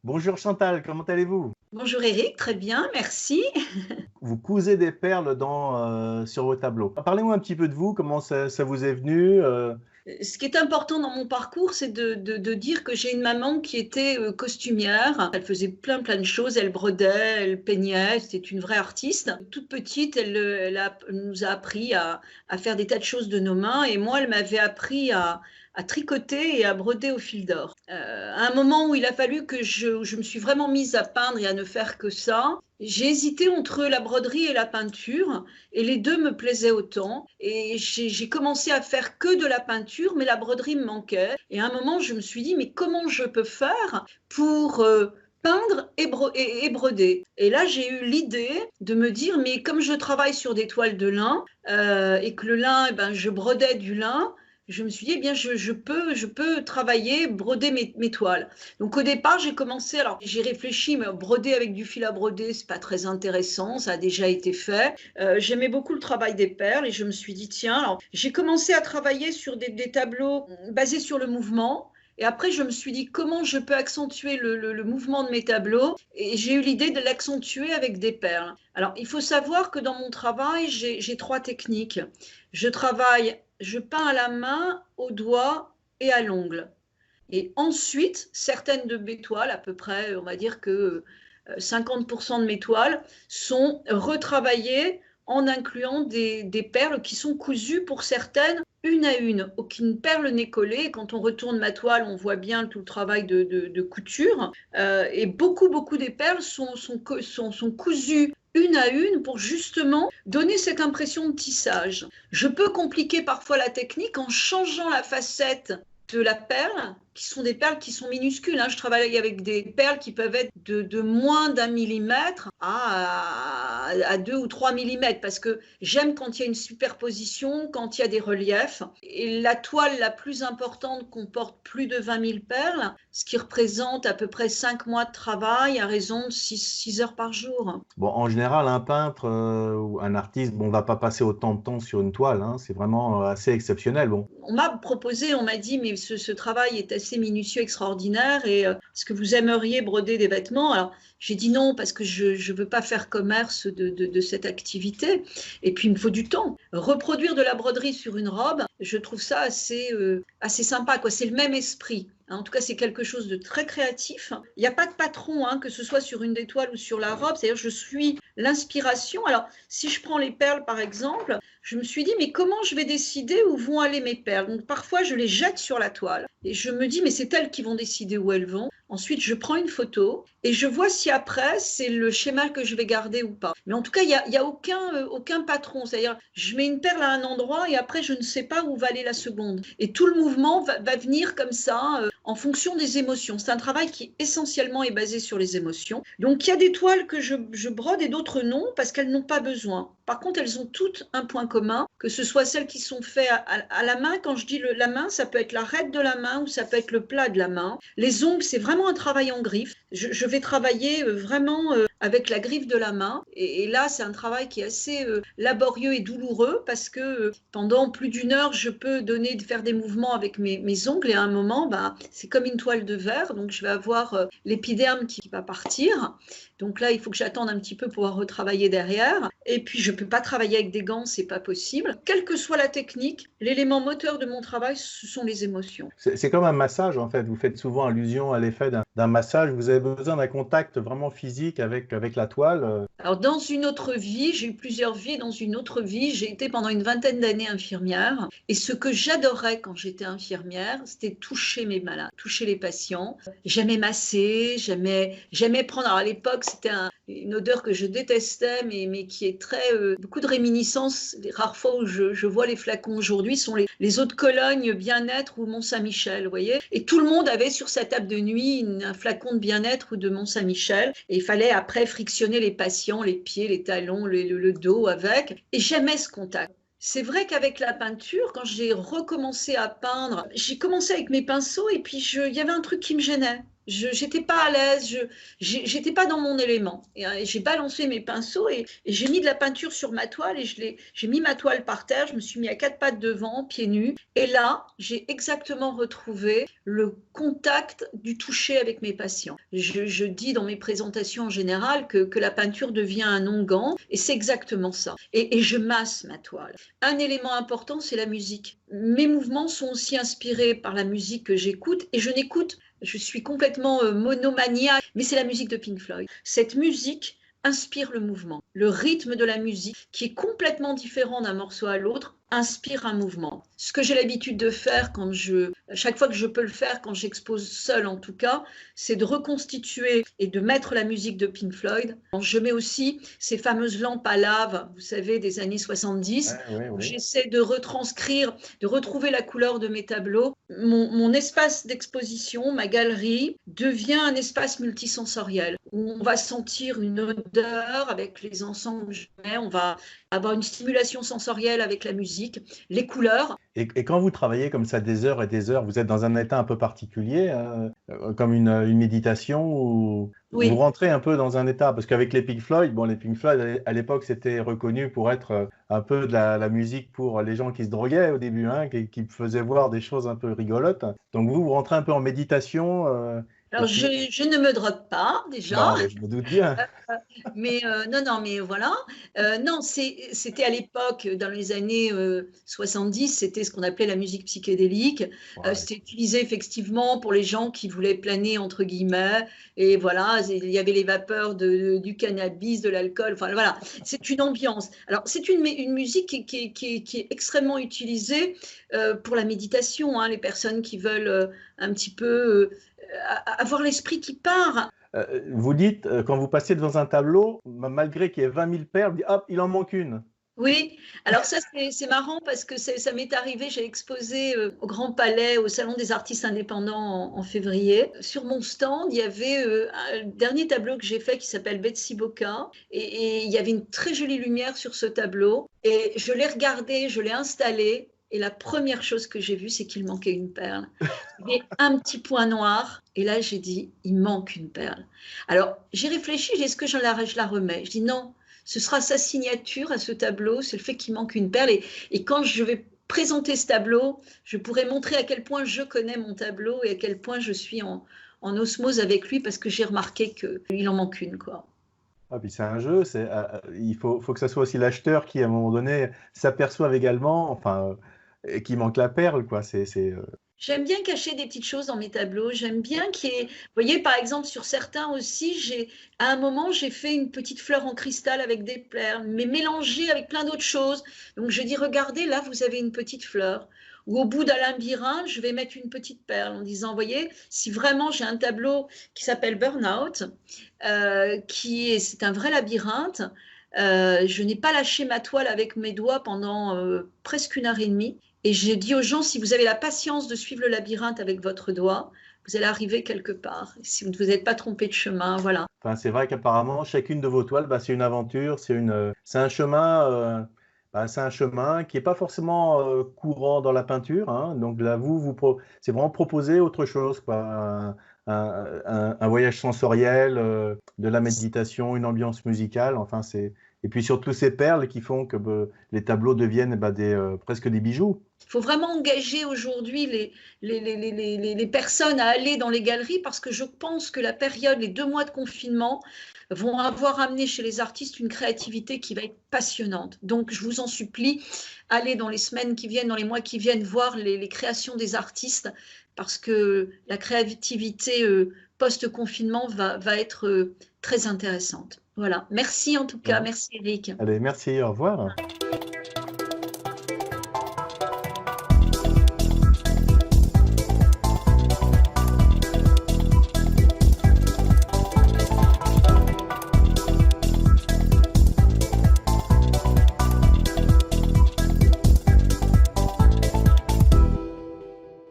Bonjour Chantal, comment allez-vous? Bonjour Eric, très bien, merci. Vous cousez des perles sur vos tableaux. Parlez-moi un petit peu de vous, comment ça vous est venu? Ce qui est important dans mon parcours, c'est de dire que j'ai une maman qui était costumière. Elle faisait plein de choses, elle brodait, elle peignait, c'était une vraie artiste. Toute petite, elle nous a appris à faire des tas de choses de nos mains et moi, elle m'avait appris à tricoter et à broder au fil d'or. À un moment où il a fallu que je me suis vraiment mise à peindre et à ne faire que ça, j'ai hésité entre la broderie et la peinture et les deux me plaisaient autant et j'ai commencé à faire que de la peinture mais la broderie me manquait et à un moment je me suis dit mais comment je peux faire pour peindre et broder. Et là, j'ai eu l'idée de me dire, mais comme je travaille sur des toiles de lin et que le lin, eh ben, je brodais du lin, je me suis dit, eh bien, je peux travailler, broder mes toiles. Donc au départ, j'ai commencé, alors j'ai réfléchi, mais broder avec du fil à broder, c'est pas très intéressant, ça a déjà été fait. J'aimais beaucoup le travail des perles et je me suis dit, tiens, alors j'ai commencé à travailler sur des tableaux basés sur le mouvement. Et après, je me suis dit comment je peux accentuer le mouvement de mes tableaux. Et j'ai eu l'idée de l'accentuer avec des perles. Alors, il faut savoir que dans mon travail, j'ai trois techniques. Je peins à la main, au doigt et à l'ongle. Et ensuite, certaines de mes toiles, à peu près, on va dire que 50% de mes toiles, sont retravaillées en incluant des perles qui sont cousues pour certaines une à une. Aucune perle n'est collée. Quand on retourne ma toile, on voit bien tout le travail de couture. Et beaucoup des perles sont cousues une à une pour justement donner cette impression de tissage. Je peux compliquer parfois la technique en changeant la facette de la perle, qui sont des perles qui sont minuscules. Hein. Je travaille avec des perles qui peuvent être de moins d'un millimètre à 2 ou 3 millimètres, parce que j'aime quand il y a une superposition, quand il y a des reliefs. Et la toile la plus importante comporte plus de 20 000 perles, ce qui représente à peu près 5 mois de travail à raison de 6 heures par jour. Bon, en général, un peintre ou un artiste, bon, va pas passer autant de temps sur une toile, hein, c'est vraiment assez exceptionnel. Bon, On m'a proposé, on m'a dit, mais ce travail est assez minutieux, extraordinaire, et est-ce que vous aimeriez broder des vêtements? Alors, j'ai dit non, parce que je ne veux pas faire commerce de cette activité. Et puis, il me faut du temps. Reproduire de la broderie sur une robe, je trouve ça assez sympa, quoi. C'est le même esprit. En tout cas, c'est quelque chose de très créatif. Il n'y a pas de patron, hein, que ce soit sur une des toiles ou sur la robe. C'est-à-dire, je suis l'inspiration. Alors, si je prends les perles, par exemple, je me suis dit, mais comment je vais décider où vont aller mes perles? Donc, parfois, je les jette sur la toile et je me dis, mais c'est elles qui vont décider où elles vont. Ensuite, je prends une photo et je vois si après, c'est le schéma que je vais garder ou pas. Mais en tout cas, il y a aucun patron. C'est-à-dire, je mets une perle à un endroit et après, je ne sais pas où va aller la seconde. Et tout le mouvement va venir comme ça, en fonction des émotions. C'est un travail qui essentiellement est basé sur les émotions. Donc, il y a des toiles que je brode et d'autres non, parce qu'elles n'ont pas besoin. Par contre, elles ont toutes un point commun, que ce soit celles qui sont faites à la main. Quand je dis la main, ça peut être l'arête de la main ou ça peut être le plat de la main. Les ongles, c'est vraiment un travail en griffe. Je vais travailler vraiment avec la griffe de la main. Et là, c'est un travail qui est assez laborieux et douloureux parce que pendant plus d'une heure, je peux faire des mouvements avec mes ongles et à un moment, bah, c'est comme une toile de verre. Donc, je vais avoir l'épiderme qui va partir. Donc là, il faut que j'attende un petit peu pour pouvoir retravailler derrière. Et puis, je ne peux pas travailler avec des gants, c'est pas possible. Quelle que soit la technique, l'élément moteur de mon travail, ce sont les émotions. c'est comme un massage en fait. Vous faites souvent allusion à l'effet d'un massage. Vous avez besoin d'un contact vraiment physique avec la toile. Alors, dans une autre vie, j'ai eu plusieurs vies. Dans une autre vie, j'ai été pendant une vingtaine d'années infirmière. Et ce que j'adorais quand j'étais infirmière, c'était toucher mes malades, toucher les patients. J'aimais masser, j'aimais prendre. Alors, à l'époque, c'était une odeur que je détestais, mais qui est très beaucoup de réminiscences. Les rares fois où je vois les flacons aujourd'hui sont les eaux de Cologne bien-être ou Mont-Saint-Michel, vous voyez. Et tout le monde avait sur sa table de nuit un flacon de bien-être ou de Mont-Saint-Michel. Et il fallait après frictionner les patients, les pieds, les talons, le dos avec. Et j'aimais ce contact. C'est vrai qu'avec la peinture, quand j'ai recommencé à peindre, j'ai commencé avec mes pinceaux et puis il y avait un truc qui me gênait. J'étais pas à l'aise, j'étais pas dans mon élément. Et j'ai balancé mes pinceaux et j'ai mis de la peinture sur ma toile et j'ai mis ma toile par terre. Je me suis mis à quatre pattes devant, pieds nus. Et là, j'ai exactement retrouvé le contact du toucher avec mes patients. Je dis dans mes présentations en général que la peinture devient un onguent et c'est exactement ça. Et je masse ma toile. Un élément important, c'est la musique. Mes mouvements sont aussi inspirés par la musique que j'écoute et je suis complètement monomaniaque, mais c'est la musique de Pink Floyd. Cette musique inspire le mouvement. Le rythme de la musique, qui est complètement différent d'un morceau à l'autre, inspire un mouvement. Ce que j'ai l'habitude de faire chaque fois que je peux le faire, quand j'expose seule en tout cas, c'est de reconstituer et de mettre la musique de Pink Floyd. Je mets aussi ces fameuses lampes à lave, vous savez, des années 70, où j'essaie de retranscrire, de retrouver la couleur de mes tableaux. Mon espace d'exposition, ma galerie, devient un espace multisensoriel, où on va sentir une odeur avec les encens que je mets, on va avoir une stimulation sensorielle avec la musique, les couleurs. Et quand vous travaillez comme ça des heures et des heures, vous êtes dans un état un peu particulier, comme une méditation, ou Oui. vous rentrez un peu dans un état, parce qu'avec les Pink Floyd, les Pink Floyd à l'époque c'était reconnu pour être un peu de la musique pour les gens qui se droguaient au début, hein, qui faisaient voir des choses un peu rigolotes. Donc vous rentrez un peu en méditation. Alors je ne me drogue pas déjà. Non, je me doute bien. Mais non, mais voilà. Non, c'était à l'époque, dans les années 70, c'était ce qu'on appelait la musique psychédélique. C'était utilisé effectivement pour les gens qui voulaient planer, entre guillemets. Et voilà, il y avait les vapeurs du cannabis, de l'alcool. Enfin, voilà, c'est une ambiance. Alors, c'est une musique qui est extrêmement utilisée pour la méditation, hein, les personnes qui veulent un petit peu avoir l'esprit qui part. Vous dites, quand vous passez devant un tableau, malgré qu'il y ait 20 000 perles, hop, il en manque une. Oui, alors ça c'est marrant parce que ça m'est arrivé, j'ai exposé au Grand Palais, au Salon des artistes indépendants en février. Sur mon stand, il y avait un dernier tableau que j'ai fait qui s'appelle Betsy Boca et il y avait une très jolie lumière sur ce tableau et je l'ai regardé, je l'ai installé et la première chose que j'ai vue, c'est qu'il manquait une perle. Il y avait un petit point noir et là j'ai dit, il manque une perle. Alors j'ai réfléchi, j'ai dit, est-ce que je la remets? Je dis non. Ce sera sa signature à ce tableau, c'est le fait qu'il manque une perle. Et quand je vais présenter ce tableau, je pourrai montrer à quel point je connais mon tableau et à quel point je suis en osmose avec lui parce que j'ai remarqué qu'il en manque une, quoi. Ah, puis c'est un jeu, il faut que ça soit aussi l'acheteur qui, à un moment donné, s'aperçoive également, enfin, qu'il manque la perle, quoi. J'aime bien cacher des petites choses dans mes tableaux. J'aime bien qu'il y ait... Vous voyez, par exemple, sur certains aussi, à un moment, j'ai fait une petite fleur en cristal avec des perles, mais mélangée avec plein d'autres choses. Donc, je dis, regardez, là, vous avez une petite fleur. Ou au bout d'un labyrinthe, je vais mettre une petite perle en disant, vous voyez, si vraiment j'ai un tableau qui s'appelle Burnout, c'est un vrai labyrinthe, je n'ai pas lâché ma toile avec mes doigts pendant presque 1 heure et demie. Et j'ai dit aux gens, si vous avez la patience de suivre le labyrinthe avec votre doigt, vous allez arriver quelque part. Si vous ne vous êtes pas trompé de chemin, voilà. Enfin, c'est vrai qu'apparemment, chacune de vos toiles, c'est une aventure, c'est un chemin, c'est un chemin qui n'est pas forcément courant dans la peinture, hein. Donc là, c'est vraiment proposer autre chose, quoi. Un voyage sensoriel, de la méditation, une ambiance musicale, enfin, et puis surtout ces perles qui font que les tableaux deviennent presque des bijoux. Il faut vraiment engager aujourd'hui les personnes à aller dans les galeries parce que je pense que la période, les 2 mois de confinement vont avoir amené chez les artistes une créativité qui va être passionnante. Donc, je vous en supplie, allez dans les semaines qui viennent, dans les mois qui viennent, voir les créations des artistes parce que la créativité post-confinement va être très intéressante. Voilà. Merci en tout cas. Merci Eric. Allez, merci, au revoir.